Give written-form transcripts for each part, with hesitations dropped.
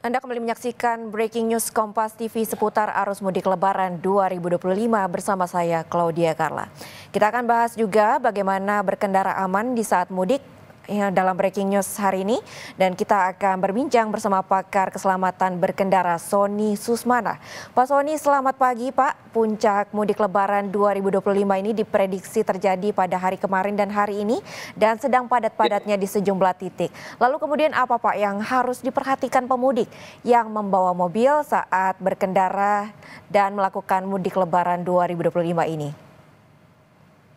Anda kembali menyaksikan Breaking News Kompas TV seputar arus mudik Lebaran 2025 bersama saya Claudia Carla. Kita akan bahas juga bagaimana berkendara aman di saat mudik dalam Breaking News hari ini, dan kita akan berbincang bersama pakar keselamatan berkendara Sony Susmana. Pak Sony, selamat pagi Pak. Puncak mudik Lebaran 2025 ini diprediksi terjadi pada hari kemarin dan hari ini dan sedang padat-padatnya di sejumlah titik. Lalu kemudian apa Pak yang harus diperhatikan pemudik yang membawa mobil saat berkendara dan melakukan mudik Lebaran 2025 ini?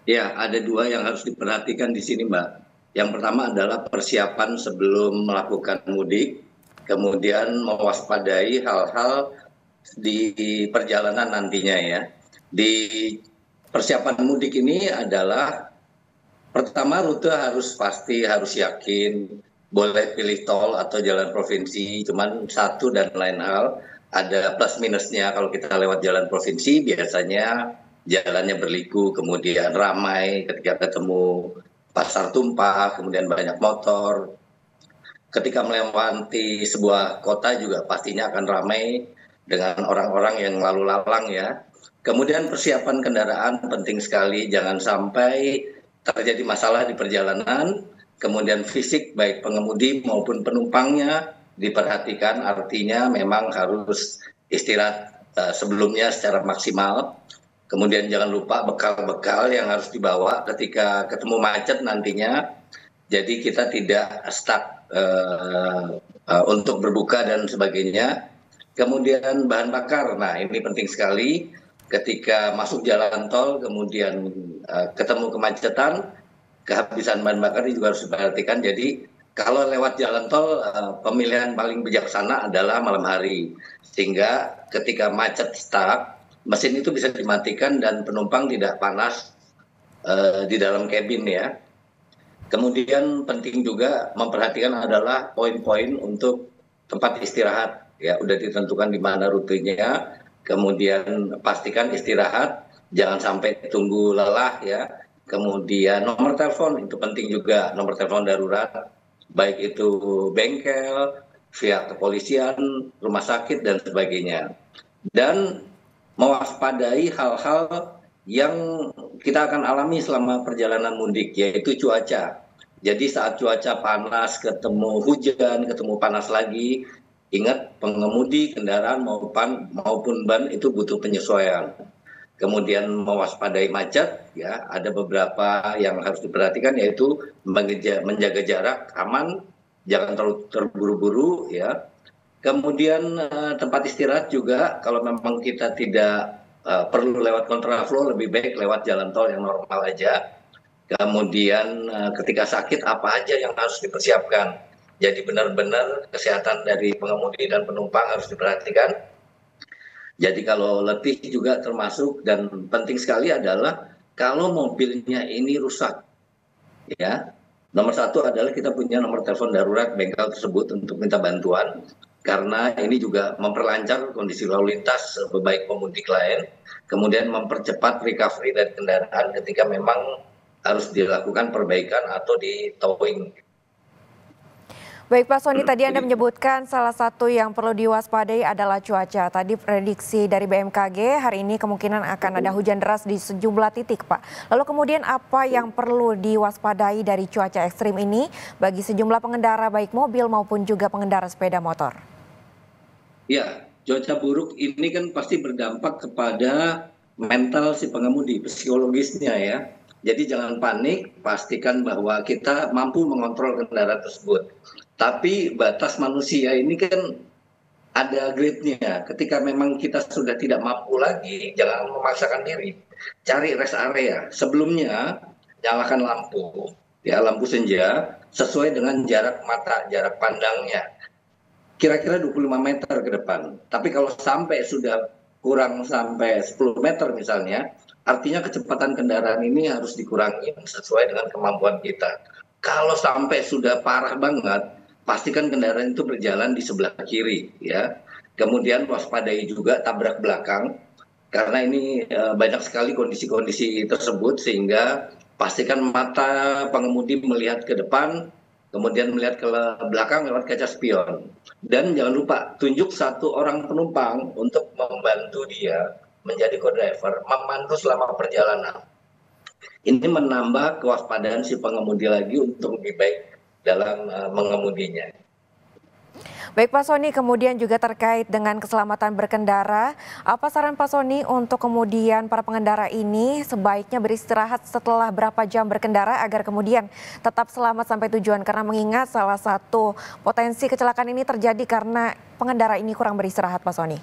Ya, ada dua yang harus diperhatikan di sini, Mbak. Yang pertama adalah persiapan sebelum melakukan mudik, kemudian mewaspadai hal-hal di perjalanan nantinya ya. Di persiapan mudik ini adalah pertama rute harus pasti, harus yakin, boleh pilih tol atau jalan provinsi, cuman satu dan lain hal, ada plus minusnya. Kalau kita lewat jalan provinsi biasanya jalannya berliku, kemudian ramai ketika ketemu pasar tumpah, kemudian banyak motor. Ketika melewati sebuah kota juga pastinya akan ramai dengan orang-orang yang lalu lalang ya. Kemudian persiapan kendaraan penting sekali, jangan sampai terjadi masalah di perjalanan. Kemudian fisik baik pengemudi maupun penumpangnya diperhatikan, artinya memang harus istirahat sebelumnya secara maksimal. Kemudian jangan lupa bekal-bekal yang harus dibawa ketika ketemu macet nantinya. Jadi kita tidak stuck untuk berbuka dan sebagainya. Kemudian bahan bakar, nah ini penting sekali. Ketika masuk jalan tol, kemudian ketemu kemacetan, kehabisan bahan bakar ini juga harus diperhatikan. Jadi kalau lewat jalan tol, pemilihan paling bijaksana adalah malam hari. Sehingga ketika macet stuck, mesin itu bisa dimatikan dan penumpang tidak panas di dalam kabin ya. Kemudian penting juga memperhatikan adalah poin-poin untuk tempat istirahat ya, udah ditentukan di mana rutenya. Kemudian pastikan istirahat, jangan sampai tunggu lelah ya. Kemudian nomor telepon itu penting juga, nomor telepon darurat, baik itu bengkel, pihak kepolisian, rumah sakit dan sebagainya. Dan mewaspadai hal-hal yang kita akan alami selama perjalanan mudik, yaitu cuaca. Jadi saat cuaca panas, ketemu hujan, ketemu panas lagi, ingat pengemudi kendaraan maupun ban itu butuh penyesuaian. Kemudian mewaspadai macet, ya ada beberapa yang harus diperhatikan, yaitu menjaga jarak aman, jangan terlalu terburu-buru, ya. Kemudian tempat istirahat juga, kalau memang kita tidak perlu lewat kontraflow, lebih baik lewat jalan tol yang normal aja. Kemudian ketika sakit apa aja yang harus dipersiapkan. Jadi benar-benar kesehatan dari pengemudi dan penumpang harus diperhatikan. Jadi kalau letih juga termasuk, dan penting sekali adalah kalau mobilnya ini rusak, ya. Nomor satu adalah kita punya nomor telepon darurat bengkel tersebut untuk minta bantuan. Karena ini juga memperlancar kondisi lalu lintas baik pemudik lain, kemudian mempercepat recovery dari kendaraan ketika memang harus dilakukan perbaikan atau di towing. Baik Pak Sony, tadi Anda menyebutkan salah satu yang perlu diwaspadai adalah cuaca. Tadi prediksi dari BMKG hari ini kemungkinan akan ada hujan deras di sejumlah titik Pak. Lalu kemudian apa yang perlu diwaspadai dari cuaca ekstrim ini bagi sejumlah pengendara baik mobil maupun juga pengendara sepeda motor? Ya, cuaca buruk ini kan pasti berdampak kepada mental si pengemudi, psikologisnya ya. Jadi jangan panik, pastikan bahwa kita mampu mengontrol kendaraan tersebut. Tapi batas manusia ini kan ada grade-nya. Ketika memang kita sudah tidak mampu lagi, jangan memaksakan diri. Cari rest area. Sebelumnya, nyalakan lampu. Ya, lampu senja sesuai dengan jarak mata, jarak pandangnya. Kira-kira 25 meter ke depan. Tapi kalau sampai sudah kurang sampai 10 meter misalnya, artinya kecepatan kendaraan ini harus dikurangi sesuai dengan kemampuan kita. Kalau sampai sudah parah banget, pastikan kendaraan itu berjalan di sebelah kiri ya. Kemudian waspadai juga tabrak belakang, karena ini banyak sekali kondisi-kondisi tersebut, sehingga pastikan mata pengemudi melihat ke depan, kemudian melihat ke belakang lewat kaca spion. Dan jangan lupa, tunjuk satu orang penumpang untuk membantu dia menjadi co-driver, memandu selama perjalanan. Ini menambah kewaspadaan si pengemudi lagi untuk lebih baik dalam mengemudinya. Baik Pak Sony, kemudian juga terkait dengan keselamatan berkendara, apa saran Pak Sony untuk kemudian para pengendara ini sebaiknya beristirahat setelah berapa jam berkendara agar kemudian tetap selamat sampai tujuan? Karena mengingat salah satu potensi kecelakaan ini terjadi karena pengendara ini kurang beristirahat, Pak Sony.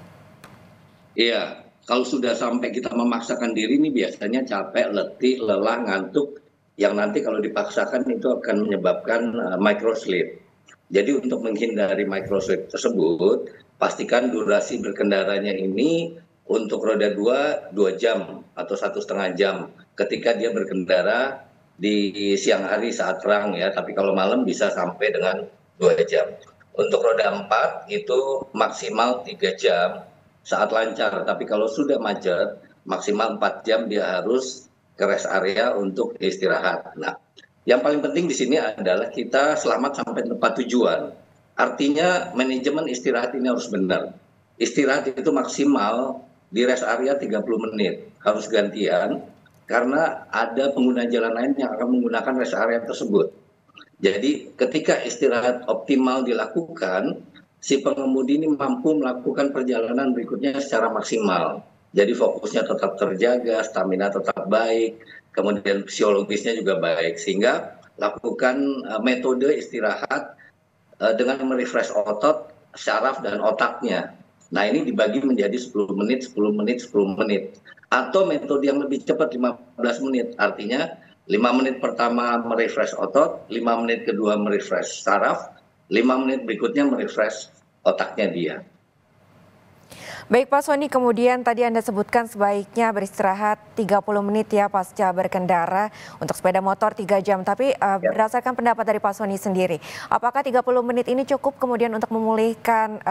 Iya, kalau sudah sampai kita memaksakan diri ini biasanya capek, letih, lelah, ngantuk, yang nanti kalau dipaksakan itu akan menyebabkan microslip. Jadi untuk menghindari microslip tersebut, pastikan durasi berkendaranya ini untuk roda 2 jam atau 1,5 jam ketika dia berkendara di siang hari saat terang ya, tapi kalau malam bisa sampai dengan 2 jam. Untuk roda 4 itu maksimal 3 jam saat lancar, tapi kalau sudah macet maksimal 4 jam dia harus ke rest area untuk istirahat. Nah, yang paling penting di sini adalah kita selamat sampai tempat tujuan. Artinya manajemen istirahat ini harus benar. Istirahat itu maksimal di rest area 30 menit. Harus gantian karena ada pengguna jalan lain yang akan menggunakan rest area tersebut. Jadi ketika istirahat optimal dilakukan, si pengemudi ini mampu melakukan perjalanan berikutnya secara maksimal. Jadi fokusnya tetap terjaga, stamina tetap baik, kemudian fisiologisnya juga baik, sehingga lakukan metode istirahat dengan merefresh otot, syaraf, dan otaknya. Nah, ini dibagi menjadi 10 menit, 10 menit, 10 menit. Atau metode yang lebih cepat 15 menit, artinya 5 menit pertama merefresh otot, 5 menit kedua merefresh saraf, 5 menit berikutnya merefresh otaknya dia. Baik Pak Sony, kemudian tadi Anda sebutkan sebaiknya beristirahat 30 menit ya pasca berkendara, untuk sepeda motor 3 jam. Tapi berdasarkan pendapat dari Pak Sony sendiri, apakah 30 menit ini cukup kemudian untuk memulihkan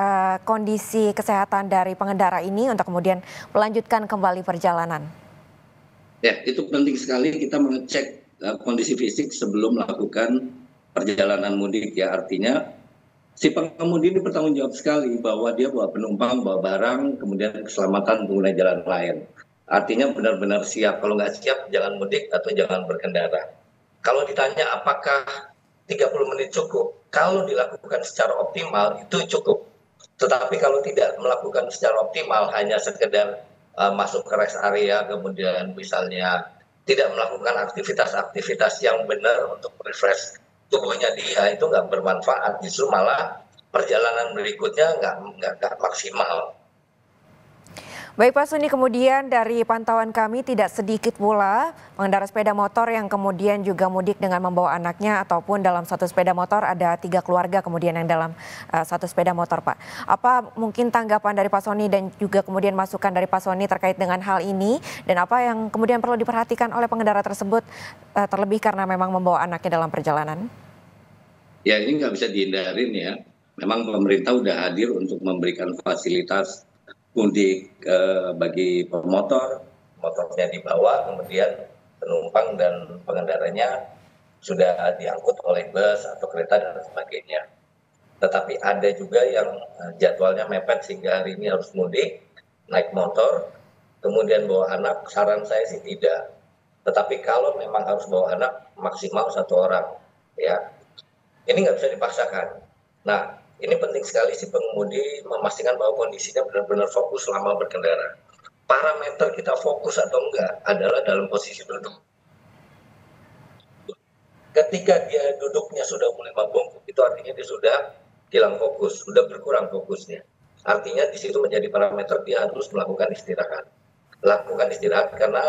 kondisi kesehatan dari pengendara ini untuk kemudian melanjutkan kembali perjalanan? Ya, itu penting sekali kita mengecek kondisi fisik sebelum melakukan perjalanan mudik ya. Artinya si pengemudi ini bertanggung jawab sekali bahwa dia bawa penumpang, bawa barang, kemudian keselamatan pengguna jalan lain. Artinya benar-benar siap. Kalau nggak siap, jangan mudik atau jangan berkendara. Kalau ditanya apakah 30 menit cukup, kalau dilakukan secara optimal itu cukup. Tetapi kalau tidak melakukan secara optimal, hanya sekedar masuk ke rest area, kemudian misalnya tidak melakukan aktivitas-aktivitas yang benar untuk refresh tubuhnya dia, itu nggak bermanfaat, justru malah perjalanan berikutnya nggak maksimal. Baik Pak Sony, kemudian dari pantauan kami tidak sedikit pula pengendara sepeda motor yang kemudian juga mudik dengan membawa anaknya, ataupun dalam satu sepeda motor ada 3 keluarga kemudian yang dalam satu sepeda motor Pak. Apa mungkin tanggapan dari Pak Sony dan juga kemudian masukan dari Pak Sony terkait dengan hal ini, dan apa yang kemudian perlu diperhatikan oleh pengendara tersebut terlebih karena memang membawa anaknya dalam perjalanan? Ya, ini nggak bisa dihindarin ya. Memang pemerintah udah hadir untuk memberikan fasilitas mudik bagi pemotor, motornya dibawa, kemudian penumpang dan pengendaranya sudah diangkut oleh bus atau kereta dan sebagainya. Tetapi ada juga yang jadwalnya mepet sehingga hari ini harus mudik, naik motor, kemudian bawa anak. Saran saya sih tidak. Tetapi kalau memang harus bawa anak, maksimal 1 orang, ya. Ini nggak bisa dipaksakan. Nah, ini penting sekali si pengemudi memastikan bahwa kondisinya benar-benar fokus selama berkendara. Parameter kita fokus atau enggak adalah dalam posisi duduk. Ketika dia duduknya sudah mulai membungkuk, itu artinya dia sudah hilang fokus, sudah berkurang fokusnya. Artinya di situ menjadi parameter dia harus melakukan istirahat. Lakukan istirahat karena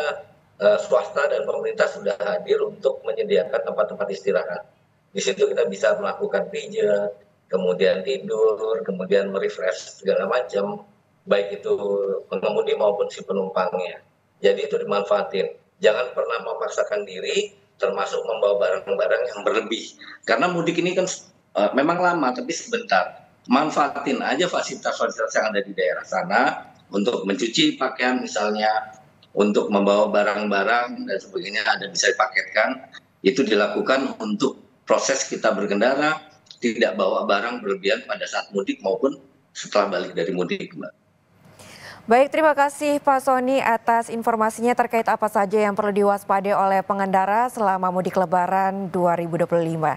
swasta dan pemerintah sudah hadir untuk menyediakan tempat-tempat istirahat. Di situ kita bisa melakukan pijat, kemudian tidur, kemudian merefresh segala macam, baik itu pengemudi maupun si penumpangnya. Jadi itu dimanfaatin. Jangan pernah memaksakan diri, termasuk membawa barang-barang yang berlebih. Karena mudik ini kan memang lama, tapi sebentar. Manfaatin aja fasilitas-fasilitas yang ada di daerah sana untuk mencuci pakaian misalnya, untuk membawa barang-barang dan sebagainya ada bisa dipaketkan. Itu dilakukan untuk proses kita berkendara, tidak bawa barang berlebihan pada saat mudik maupun setelah balik dari mudik, Mbak. Baik, terima kasih Pak Sony atas informasinya terkait apa saja yang perlu diwaspadai oleh pengendara selama mudik Lebaran 2025.